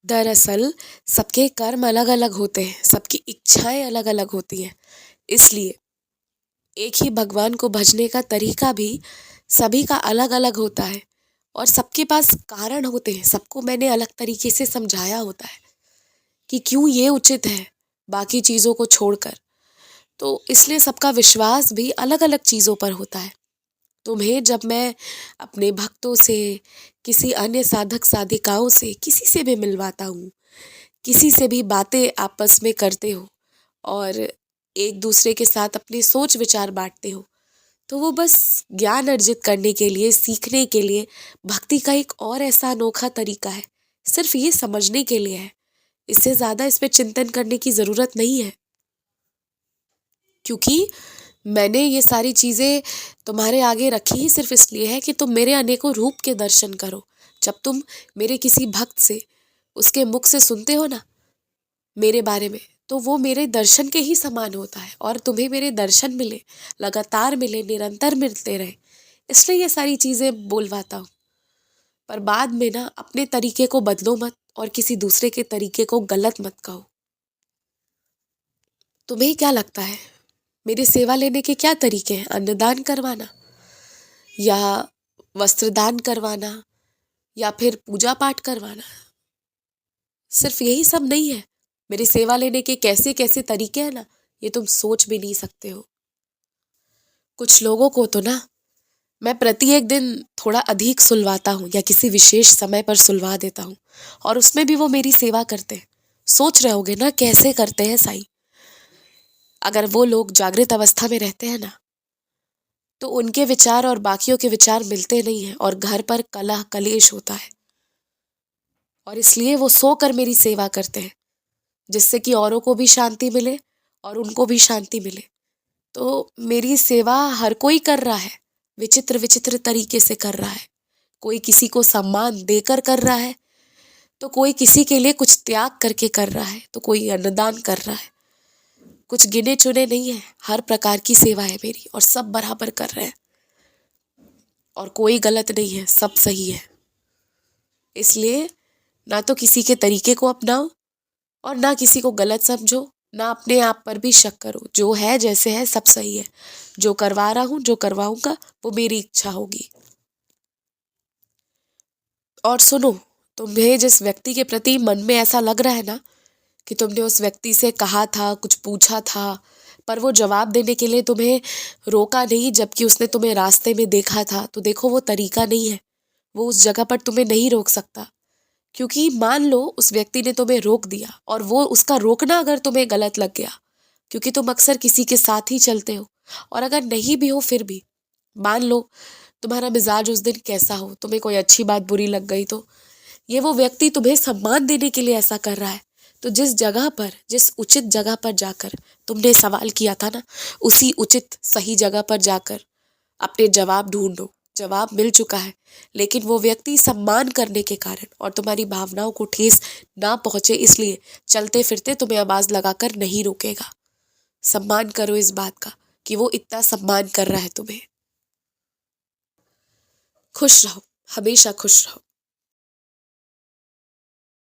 दरअसल सबके कर्म अलग अलग होते हैं, सबकी इच्छाएं अलग अलग होती हैं। इसलिए एक ही भगवान को भजने का तरीका भी सभी का अलग अलग होता है और सबके पास कारण होते हैं। सबको मैंने अलग तरीके से समझाया होता है कि क्यों ये उचित है बाकी चीज़ों को छोड़कर। तो इसलिए सबका विश्वास भी अलग अलग चीज़ों पर होता है। तुम्हें जब मैं अपने भक्तों से, किसी अन्य साधक साधिकाओं से, किसी से भी मिलवाता हूँ, किसी से भी बातें आपस में करते हो और एक दूसरे के साथ अपने सोच विचार बांटते हो, तो वो बस ज्ञान अर्जित करने के लिए, सीखने के लिए, भक्ति का एक और ऐसा अनोखा तरीका है। सिर्फ ये समझने के लिए है। इससे ज़्यादा इस पे चिंतन करने की ज़रूरत नहीं है, क्योंकि मैंने ये सारी चीज़ें तुम्हारे आगे रखी ही सिर्फ इसलिए है कि तुम मेरे अनेकों रूप के दर्शन करो। जब तुम मेरे किसी भक्त से, उसके मुख से सुनते हो ना मेरे बारे में, तो वो मेरे दर्शन के ही समान होता है और तुम्हें मेरे दर्शन मिले, लगातार मिले, निरंतर मिलते रहे, इसलिए ये सारी चीज़ें बोलवाता हूँ। पर बाद में ना अपने तरीके को बदलो मत और किसी दूसरे के तरीके को गलत मत कहो। तुम्हें क्या लगता है मेरी सेवा लेने के क्या तरीके हैं? अन्नदान करवाना या वस्त्रदान करवाना या फिर पूजा पाठ करवाना? सिर्फ यही सब नहीं है। मेरी सेवा लेने के कैसे कैसे तरीके हैं ना, ये तुम सोच भी नहीं सकते हो। कुछ लोगों को तो ना मैं प्रत्येक दिन थोड़ा अधिक सुलवाता हूँ या किसी विशेष समय पर सुलवा देता हूँ और उसमें भी वो मेरी सेवा करते हैं। सोच रहे होगे ना कैसे करते हैं साईं? अगर वो लोग जागृत अवस्था में रहते हैं ना, तो उनके विचार और बाकियों के विचार मिलते नहीं हैं और घर पर कलह कलेश होता है और इसलिए वो सोकर मेरी सेवा करते हैं, जिससे कि औरों को भी शांति मिले और उनको भी शांति मिले। तो मेरी सेवा हर कोई कर रहा है, विचित्र विचित्र तरीके से कर रहा है। कोई किसी को सम्मान देकर कर रहा है, तो कोई किसी के लिए कुछ त्याग करके कर रहा है, तो कोई अन्नदान कर रहा है। कुछ गिने चुने नहीं है, हर प्रकार की सेवा है मेरी और सब बराबर कर रहे हैं और कोई गलत नहीं है, सब सही है। इसलिए ना तो किसी के तरीके को अपनाओ और ना किसी को गलत समझो, ना अपने आप पर भी शक करो। जो है जैसे है सब सही है। जो करवा रहा हूँ, जो करवाऊंगा, वो मेरी इच्छा होगी। और सुनो, तुम्हें जिस व्यक्ति के प्रति मन में ऐसा लग रहा है ना कि तुमने उस व्यक्ति से कहा था, कुछ पूछा था, पर वो जवाब देने के लिए तुम्हें रोका नहीं, जबकि उसने तुम्हें रास्ते में देखा था, तो देखो वो तरीका नहीं है। वो उस जगह पर तुम्हें नहीं रोक सकता, क्योंकि मान लो उस व्यक्ति ने तुम्हें रोक दिया और वो उसका रोकना अगर तुम्हें गलत लग गया, क्योंकि तुम अक्सर किसी के साथ ही चलते हो, और अगर नहीं भी हो फिर भी मान लो तुम्हारा मिजाज उस दिन कैसा हो, तुम्हें कोई अच्छी बात बुरी लग गई, तो ये वो व्यक्ति तुम्हें सम्मान देने के लिए ऐसा कर रहा है। तो जिस जगह पर, जिस उचित जगह पर जाकर तुमने सवाल किया था ना, उसी उचित सही जगह पर जाकर अपने जवाब ढूंढो। जवाब मिल चुका है, लेकिन वो व्यक्ति सम्मान करने के कारण और तुम्हारी भावनाओं को ठेस ना पहुंचे, इसलिए चलते फिरते तुम्हें आवाज लगाकर नहीं रोकेगा। सम्मान करो इस बात का कि वो इतना सम्मान कर रहा है तुम्हें। खुश रहो, हमेशा खुश रहो।